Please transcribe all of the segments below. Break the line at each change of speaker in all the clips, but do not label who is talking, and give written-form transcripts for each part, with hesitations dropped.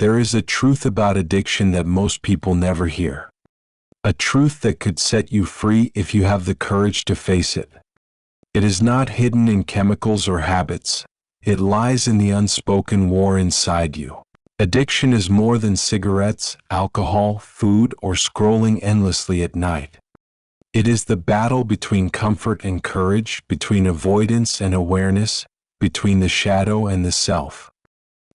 There is a truth about addiction that most people never hear. A truth that could set you free if you have the courage to face it. It is not hidden in chemicals or habits. It lies in the unspoken war inside you. Addiction is more than cigarettes, alcohol, food, or scrolling endlessly at night. It is the battle between comfort and courage, between avoidance and awareness, between the shadow and the self.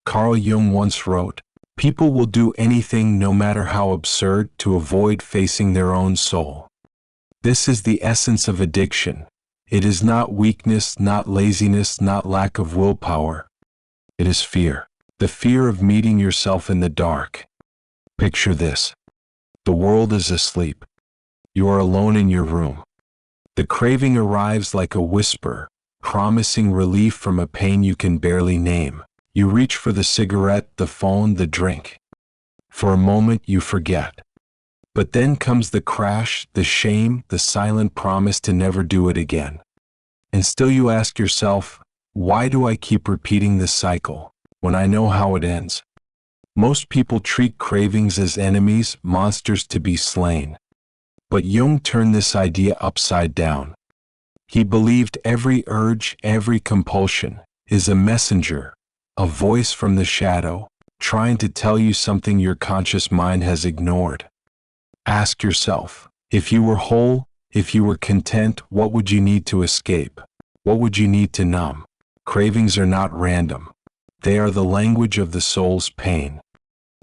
Carl Jung once wrote, "People will do anything, no matter how absurd, to avoid facing their own soul." This is the essence of addiction. It is not weakness, not laziness, not lack of willpower. It is fear. The fear of meeting yourself in the dark. Picture this. The world is asleep. You are alone in your room. The craving arrives like a whisper, promising relief from a pain you can barely name. You reach for the cigarette, the phone, the drink. For a moment you forget. But then comes the crash, the shame, the silent promise to never do it again. And still you ask yourself, why do I keep repeating this cycle, when I know how it ends? Most people treat cravings as enemies, monsters to be slain. But Jung turned this idea upside down. He believed every urge, every compulsion, is a messenger, a voice from the shadow, trying to tell you something your conscious mind has ignored. Ask yourself, if you were whole, if you were content, what would you need to escape? What would you need to numb? Cravings are not random. They are the language of the soul's pain.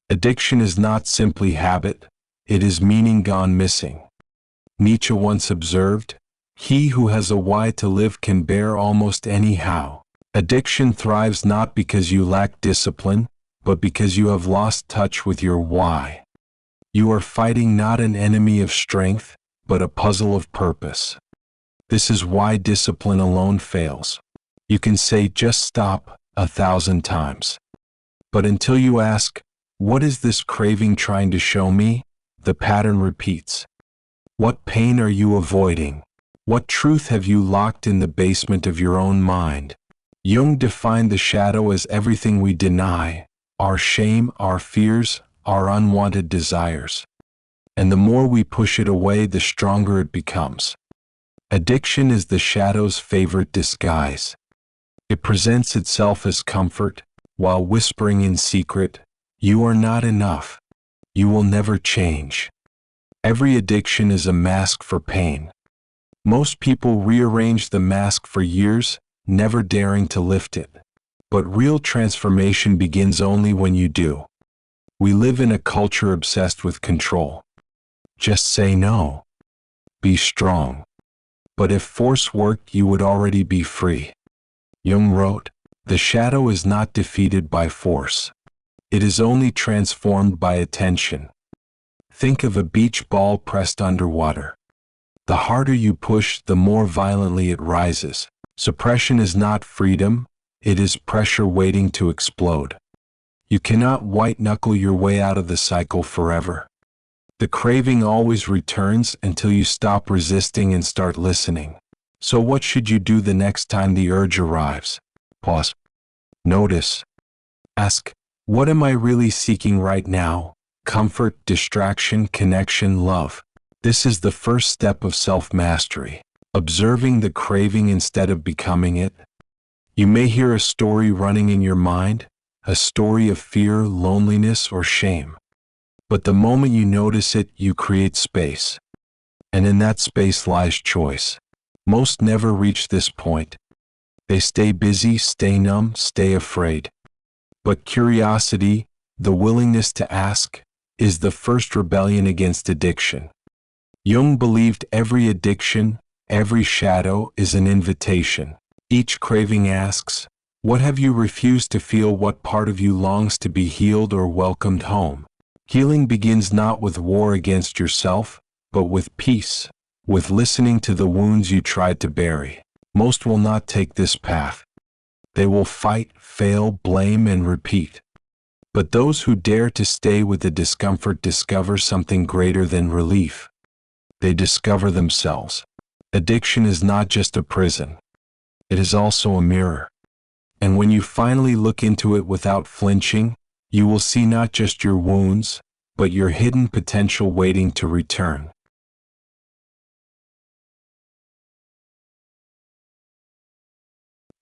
Addiction is not simply habit, it is meaning gone missing. Nietzsche once observed, "He who has a why to live can bear almost any how." Addiction thrives not because you lack discipline, but because you have lost touch with your why. You are fighting not an enemy of strength, but a puzzle of purpose. This is why discipline alone fails. You can say just stop 1,000 times. But until you ask, what is this craving trying to show me? The pattern repeats. What pain are you avoiding? What truth have you locked in the basement of your own mind? Jung defined the shadow as everything we deny, our shame, our fears, our unwanted desires. And the more we push it away, the stronger it becomes. Addiction is the shadow's favorite disguise. It presents itself as comfort, while whispering in secret, "You are not enough. You will never change." Every addiction is a mask for pain. Most people rearrange the mask for years, never daring to lift it. But real transformation begins only when you do. We live in a culture obsessed with control. Just say no. Be strong. But if force worked, you would already be free. Jung wrote, "The shadow is not defeated by force. It is only transformed by attention." Think of a beach ball pressed underwater. The harder you push, the more violently it rises. Suppression is not freedom, it is pressure waiting to explode. You cannot white-knuckle your way out of the cycle forever. The craving always returns until you stop resisting and start listening. So what should you do the next time the urge arrives? Pause. Notice. Ask, what am I really seeking right now? Comfort, distraction, connection, love. This is the first step of self-mastery. Observing the craving instead of becoming it. You may hear a story running in your mind, a story of fear, loneliness, or shame. But the moment you notice it, you create space. And in that space lies choice. Most never reach this point. They stay busy, stay numb, stay afraid. But curiosity, the willingness to ask, is the first rebellion against addiction. Jung believed every addiction, every shadow is an invitation. Each craving asks, what have you refused to feel? What part of you longs to be healed or welcomed home? Healing begins not with war against yourself, but with peace, with listening to the wounds you tried to bury. Most will not take this path. They will fight, fail, blame, and repeat. But those who dare to stay with the discomfort discover something greater than relief. They discover themselves. Addiction is not just a prison. It is also a mirror. And when you finally look into it without flinching, you will see not just your wounds, but your hidden potential waiting to return.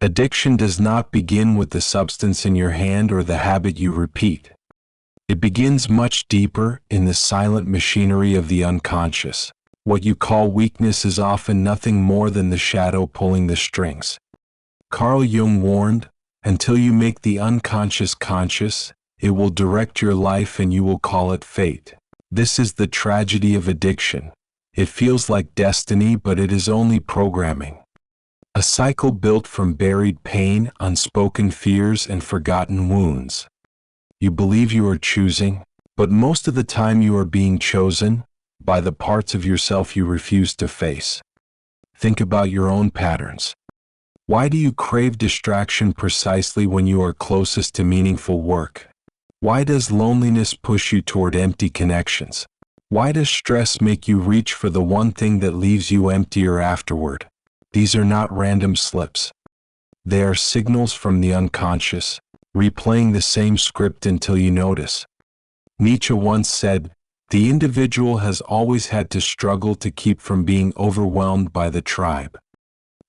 Addiction does not begin with the substance in your hand or the habit you repeat. It begins much deeper, in the silent machinery of the unconscious. What you call weakness is often nothing more than the shadow pulling the strings. Carl Jung warned, until you make the unconscious conscious, it will direct your life and you will call it fate. This is the tragedy of addiction. It feels like destiny, but it is only programming. A cycle built from buried pain, unspoken fears, and forgotten wounds. You believe you are choosing, but most of the time you are being chosen by the parts of yourself you refuse to face. Think about your own patterns. Why do you crave distraction precisely when you are closest to meaningful work? Why does loneliness push you toward empty connections? Why does stress make you reach for the one thing that leaves you emptier afterward? These are not random slips. They are signals from the unconscious, replaying the same script until you notice. Nietzsche once said, "The individual has always had to struggle to keep from being overwhelmed by the tribe."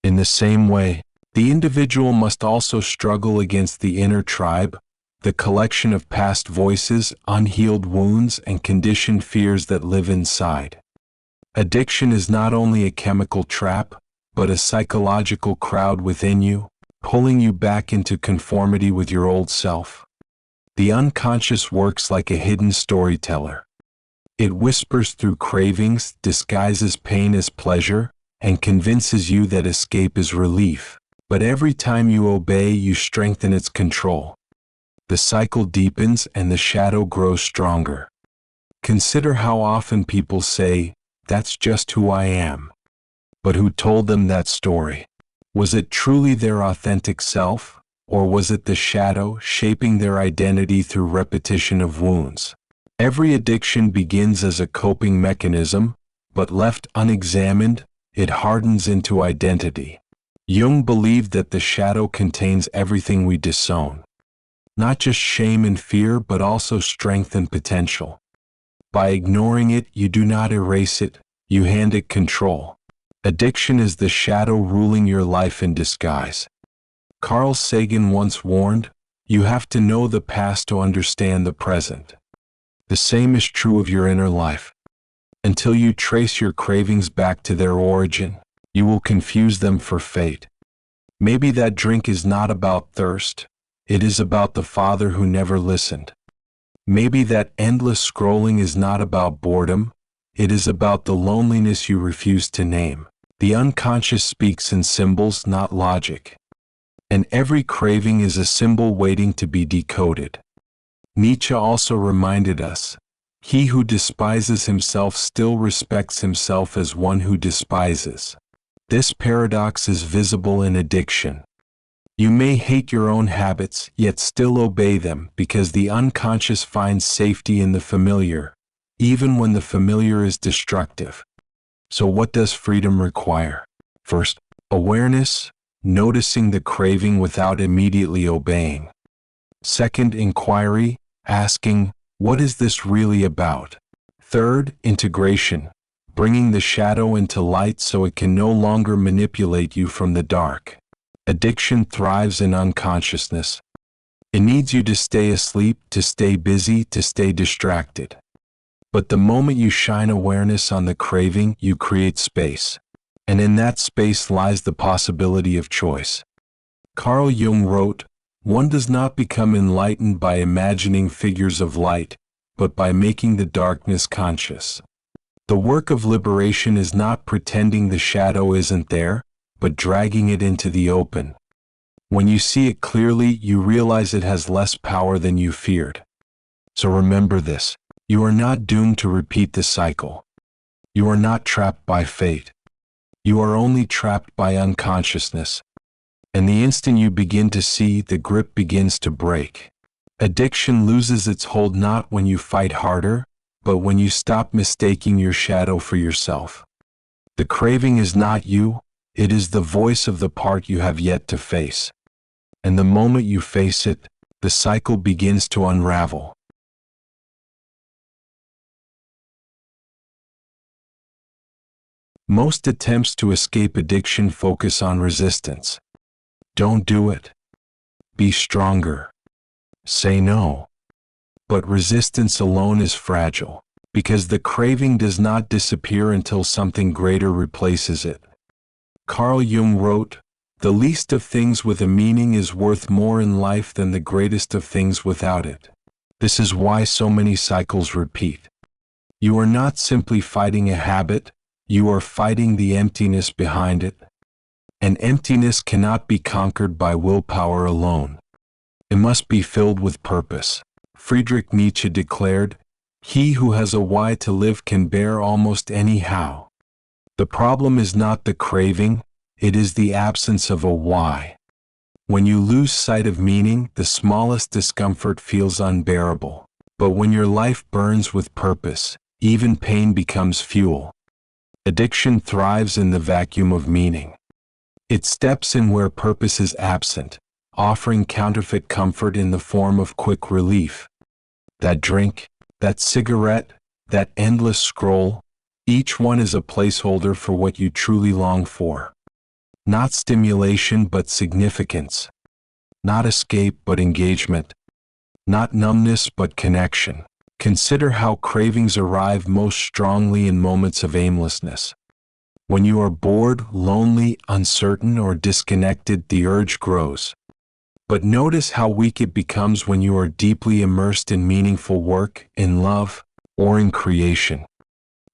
In the same way, the individual must also struggle against the inner tribe, the collection of past voices, unhealed wounds, and conditioned fears that live inside. Addiction is not only a chemical trap, but a psychological crowd within you, pulling you back into conformity with your old self. The unconscious works like a hidden storyteller. It whispers through cravings, disguises pain as pleasure, and convinces you that escape is relief. But every time you obey, you strengthen its control. The cycle deepens and the shadow grows stronger. Consider how often people say, "That's just who I am." But who told them that story? Was it truly their authentic self, or was it the shadow shaping their identity through repetition of wounds? Every addiction begins as a coping mechanism, but left unexamined, it hardens into identity. Jung believed that the shadow contains everything we disown. Not just shame and fear, but also strength and potential. By ignoring it, you do not erase it, you hand it control. Addiction is the shadow ruling your life in disguise. Carl Sagan once warned, "You have to know the past to understand the present." The same is true of your inner life. Until you trace your cravings back to their origin, you will confuse them for fate. Maybe that drink is not about thirst, it is about the father who never listened. Maybe that endless scrolling is not about boredom, it is about the loneliness you refuse to name. The unconscious speaks in symbols, not logic. And every craving is a symbol waiting to be decoded. Nietzsche also reminded us, "He who despises himself still respects himself as one who despises." This paradox is visible in addiction. You may hate your own habits, yet still obey them because the unconscious finds safety in the familiar, even when the familiar is destructive. So what does freedom require? First, awareness, noticing the craving without immediately obeying. Second, inquiry, asking, "What is this really about?" Third, integration, bringing the shadow into light so it can no longer manipulate you from the dark. Addiction thrives in unconsciousness. It needs you to stay asleep, to stay busy, to stay distracted. But the moment you shine awareness on the craving, you create space. And in that space lies the possibility of choice. Carl Jung wrote, "One does not become enlightened by imagining figures of light, but by making the darkness conscious." The work of liberation is not pretending the shadow isn't there, but dragging it into the open. When you see it clearly, you realize it has less power than you feared. So remember this. You are not doomed to repeat the cycle. You are not trapped by fate. You are only trapped by unconsciousness. And the instant you begin to see, the grip begins to break. Addiction loses its hold not when you fight harder, but when you stop mistaking your shadow for yourself. The craving is not you, it is the voice of the part you have yet to face. And the moment you face it, the cycle begins to unravel. Most attempts to escape addiction focus on resistance. Don't do it. Be stronger. Say no. But resistance alone is fragile, because the craving does not disappear until something greater replaces it. Carl Jung wrote, "The least of things with a meaning is worth more in life than the greatest of things without it." This is why so many cycles repeat. You are not simply fighting a habit, you are fighting the emptiness behind it. And emptiness cannot be conquered by willpower alone. It must be filled with purpose. Friedrich Nietzsche declared, "He who has a why to live can bear almost any how." The problem is not the craving, it is the absence of a why. When you lose sight of meaning, the smallest discomfort feels unbearable. But when your life burns with purpose, even pain becomes fuel. Addiction thrives in the vacuum of meaning. It steps in where purpose is absent, offering counterfeit comfort in the form of quick relief. That drink, that cigarette, that endless scroll, each one is a placeholder for what you truly long for. Not stimulation but significance. Not escape but engagement. Not numbness but connection. Consider how cravings arrive most strongly in moments of aimlessness. When you are bored, lonely, uncertain, or disconnected, the urge grows. But notice how weak it becomes when you are deeply immersed in meaningful work, in love, or in creation.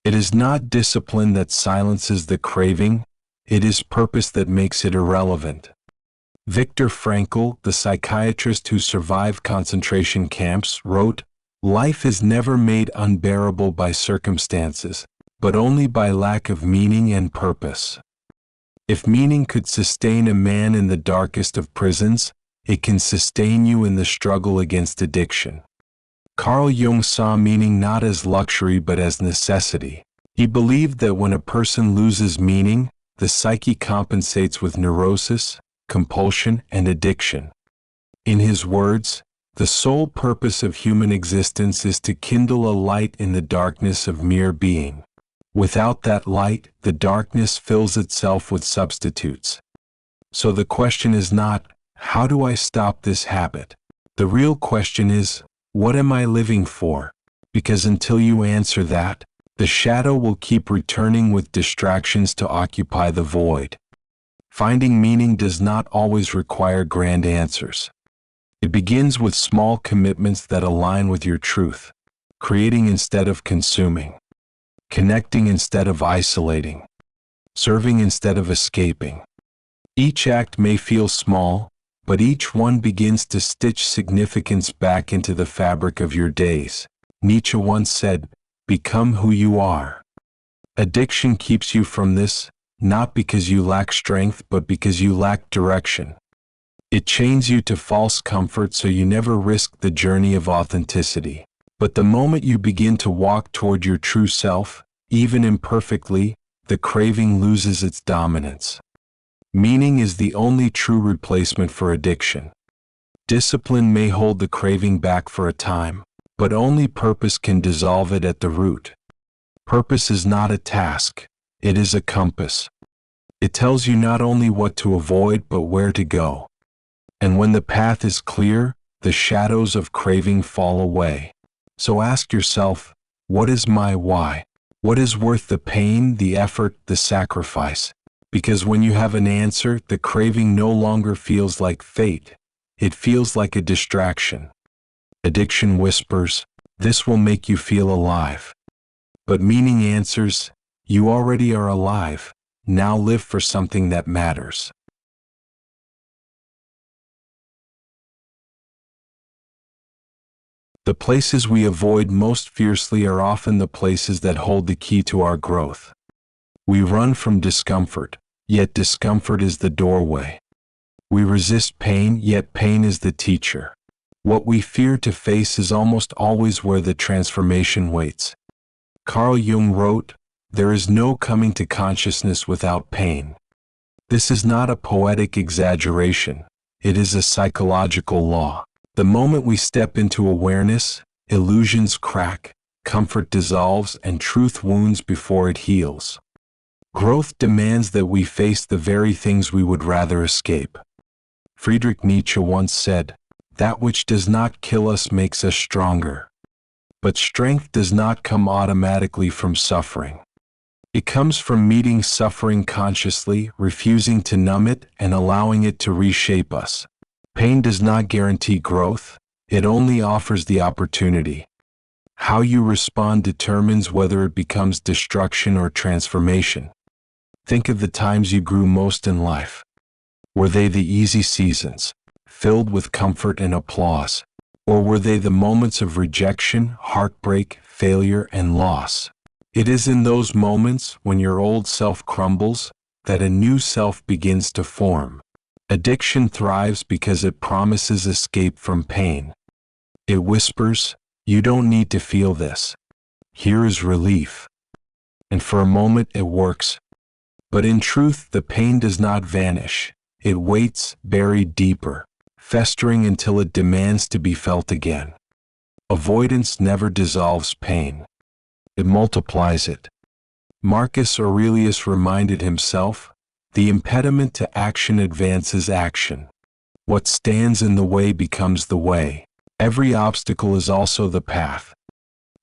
It is not discipline that silences the craving, it is purpose that makes it irrelevant. Viktor Frankl, the psychiatrist who survived concentration camps, wrote, "Life is never made unbearable by circumstances, but only by lack of meaning and purpose." If meaning could sustain a man in the darkest of prisons, it can sustain you in the struggle against addiction. Carl Jung saw meaning not as luxury but as necessity. He believed that when a person loses meaning, the psyche compensates with neurosis, compulsion, and addiction. In his words, "The sole purpose of human existence is to kindle a light in the darkness of mere being. Without that light, the darkness fills itself with substitutes." So the question is not, how do I stop this habit? The real question is, what am I living for? Because until you answer that, the shadow will keep returning with distractions to occupy the void. Finding meaning does not always require grand answers. It begins with small commitments that align with your truth, creating instead of consuming, connecting instead of isolating, serving instead of escaping. Each act may feel small, but each one begins to stitch significance back into the fabric of your days. Nietzsche once said, "Become who you are." Addiction keeps you from this, not because you lack strength but because you lack direction. It chains you to false comfort so you never risk the journey of authenticity. But the moment you begin to walk toward your true self, even imperfectly, the craving loses its dominance. Meaning is the only true replacement for addiction. Discipline may hold the craving back for a time, but only purpose can dissolve it at the root. Purpose is not a task, it is a compass. It tells you not only what to avoid but where to go. And when the path is clear, the shadows of craving fall away. So ask yourself, what is my why? What is worth the pain, the effort, the sacrifice? Because when you have an answer, the craving no longer feels like fate. It feels like a distraction. Addiction whispers, "This will make you feel alive." But meaning answers, "You already are alive. Now live for something that matters." The places we avoid most fiercely are often the places that hold the key to our growth. We run from discomfort, yet discomfort is the doorway. We resist pain, yet pain is the teacher. What we fear to face is almost always where the transformation waits. Carl Jung wrote, "There is no coming to consciousness without pain." This is not a poetic exaggeration, it is a psychological law. The moment we step into awareness, illusions crack, comfort dissolves, and truth wounds before it heals. Growth demands that we face the very things we would rather escape. Friedrich Nietzsche once said, "That which does not kill us makes us stronger." But strength does not come automatically from suffering. It comes from meeting suffering consciously, refusing to numb it, and allowing it to reshape us. Pain does not guarantee growth, it only offers the opportunity. How you respond determines whether it becomes destruction or transformation. Think of the times you grew most in life. Were they the easy seasons, filled with comfort and applause? Or were they the moments of rejection, heartbreak, failure, and loss? It is in those moments, when your old self crumbles, that a new self begins to form. Addiction thrives because it promises escape from pain. It whispers, "You don't need to feel this. Here is relief." And for a moment it works. But in truth, the pain does not vanish. It waits, buried deeper, festering until it demands to be felt again. Avoidance never dissolves pain. It multiplies it. Marcus Aurelius reminded himself, "The impediment to action advances action. What stands in the way becomes the way." Every obstacle is also the path.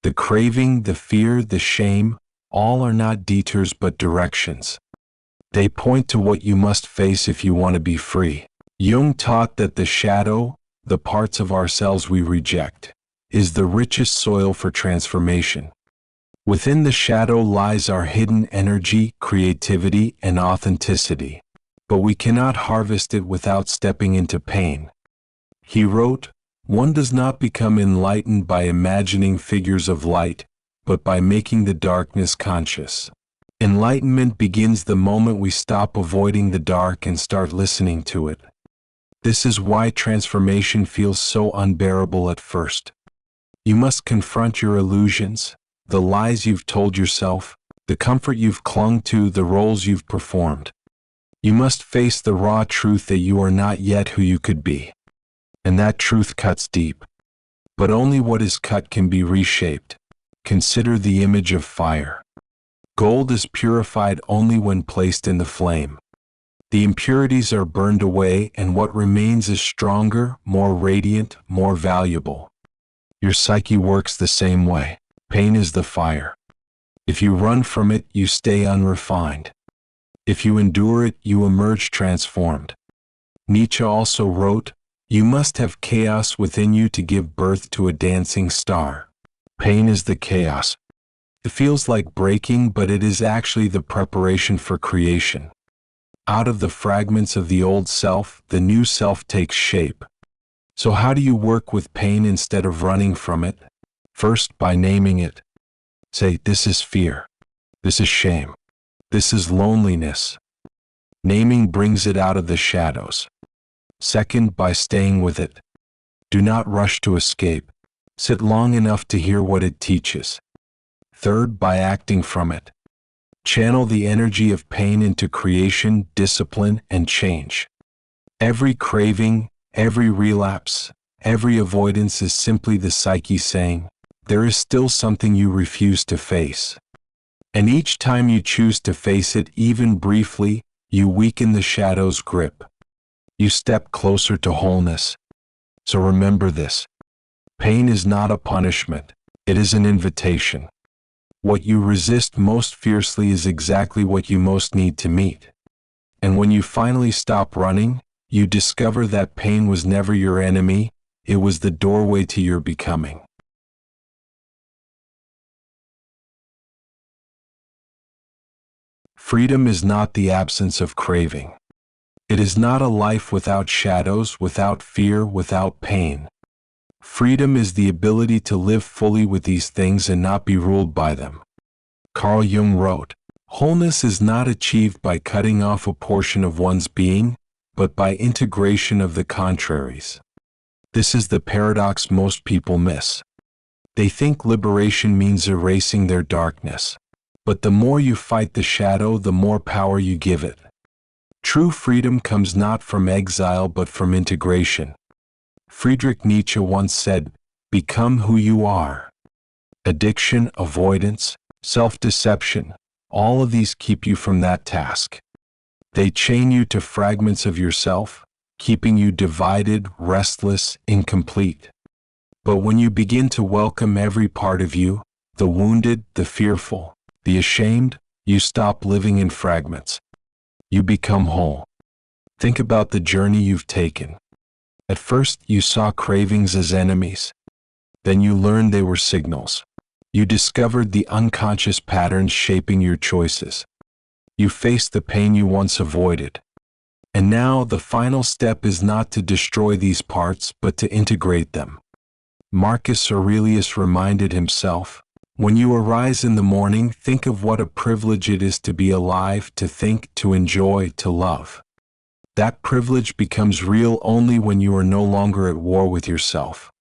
The craving, the fear, the shame, all are not detours but directions. They point to what you must face if you want to be free. Jung taught that the shadow, the parts of ourselves we reject, is the richest soil for transformation. Within the shadow lies our hidden energy, creativity, and authenticity. But we cannot harvest it without stepping into pain. He wrote, "One does not become enlightened by imagining figures of light, but by making the darkness conscious." Enlightenment begins the moment we stop avoiding the dark and start listening to it. This is why transformation feels so unbearable at first. You must confront your illusions, the lies you've told yourself, the comfort you've clung to, the roles you've performed. You must face the raw truth that you are not yet who you could be. And that truth cuts deep. But only what is cut can be reshaped. Consider the image of fire. Gold is purified only when placed in the flame. The impurities are burned away, and what remains is stronger, more radiant, more valuable. Your psyche works the same way. Pain is the fire. If you run from it, you stay unrefined. If you endure it, you emerge transformed. Nietzsche also wrote, "You must have chaos within you to give birth to a dancing star." Pain is the chaos. It feels like breaking, but it is actually the preparation for creation. Out of the fragments of the old self, the new self takes shape. So how do you work with pain instead of running from it? First, by naming it. Say, "This is fear. This is shame. This is loneliness." Naming brings it out of the shadows. Second, by staying with it. Do not rush to escape. Sit long enough to hear what it teaches. Third, by acting from it. Channel the energy of pain into creation, discipline, and change. Every craving, every relapse, every avoidance is simply the psyche saying, there is still something you refuse to face. And each time you choose to face it, even briefly, you weaken the shadow's grip. You step closer to wholeness. So remember this. Pain is not a punishment. It is an invitation. What you resist most fiercely is exactly what you most need to meet. And when you finally stop running, you discover that pain was never your enemy, it was the doorway to your becoming. Freedom is not the absence of craving. It is not a life without shadows, without fear, without pain. Freedom is the ability to live fully with these things and not be ruled by them. Carl Jung wrote, "Wholeness is not achieved by cutting off a portion of one's being, but by integration of the contraries." This is the paradox most people miss. They think liberation means erasing their darkness. But the more you fight the shadow, the more power you give it. True freedom comes not from exile but from integration. Friedrich Nietzsche once said, "Become who you are." Addiction, avoidance, self-deception, all of these keep you from that task. They chain you to fragments of yourself, keeping you divided, restless, incomplete. But when you begin to welcome every part of you, the wounded, the fearful, the ashamed, you stop living in fragments. You become whole. Think about the journey you've taken. At first, you saw cravings as enemies. Then you learned they were signals. You discovered the unconscious patterns shaping your choices. You faced the pain you once avoided. And now the final step is not to destroy these parts, but to integrate them. Marcus Aurelius reminded himself, "When you arise in the morning, think of what a privilege it is to be alive, to think, to enjoy, to love." That privilege becomes real only when you are no longer at war with yourself.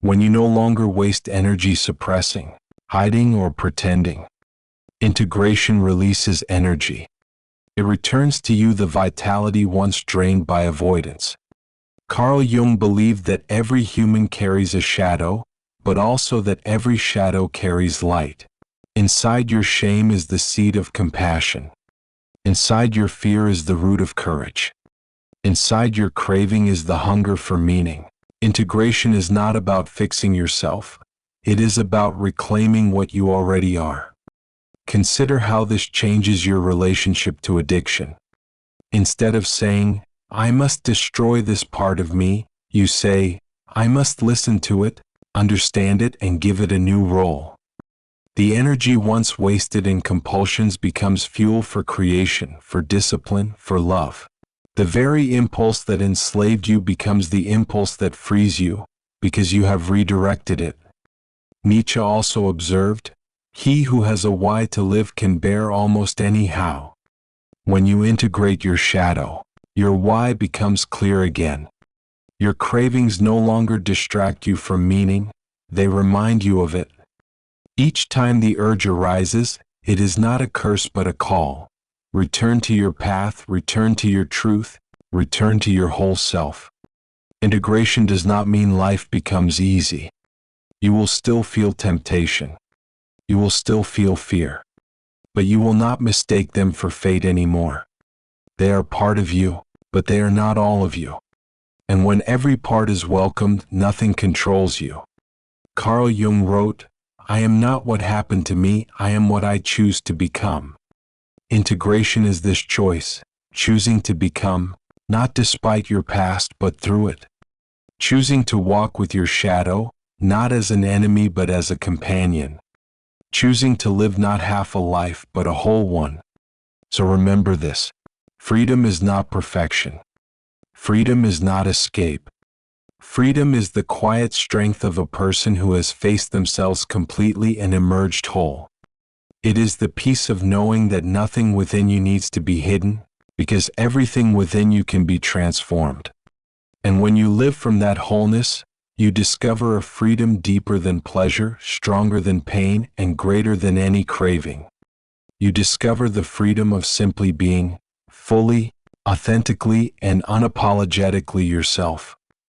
When you no longer waste energy suppressing, hiding, or pretending. Integration releases energy. It returns to you the vitality once drained by avoidance. Carl Jung believed that every human carries a shadow, but also that every shadow carries light. Inside your shame is the seed of compassion. Inside your fear is the root of courage. Inside your craving is the hunger for meaning. Integration is not about fixing yourself. It is about reclaiming what you already are. Consider how this changes your relationship to addiction. Instead of saying, "I must destroy this part of me," you say, "I must listen to it, understand it, and give it a new role." The energy once wasted in compulsions becomes fuel for creation, for discipline, for love. The very impulse that enslaved you becomes the impulse that frees you, because you have redirected it. Nietzsche also observed, "He who has a why to live can bear almost any how." When you integrate your shadow, your why becomes clear again. Your cravings no longer distract you from meaning, they remind you of it. Each time the urge arises, it is not a curse but a call. Return to your path, return to your truth, return to your whole self. Integration does not mean life becomes easy. You will still feel temptation. You will still feel fear. But you will not mistake them for fate anymore. They are part of you, but they are not all of you. And when every part is welcomed, nothing controls you. Carl Jung wrote, "I am not what happened to me, I am what I choose to become." Integration is this choice, choosing to become, not despite your past but through it. Choosing to walk with your shadow, not as an enemy but as a companion. Choosing to live not half a life but a whole one. So remember this, freedom is not perfection. Freedom is not escape. Freedom is the quiet strength of a person who has faced themselves completely and emerged whole. It is the peace of knowing that nothing within you needs to be hidden, because everything within you can be transformed. And when you live from that wholeness, you discover a freedom deeper than pleasure, stronger than pain, and greater than any craving. You discover the freedom of simply being, fully, authentically, and unapologetically yourself.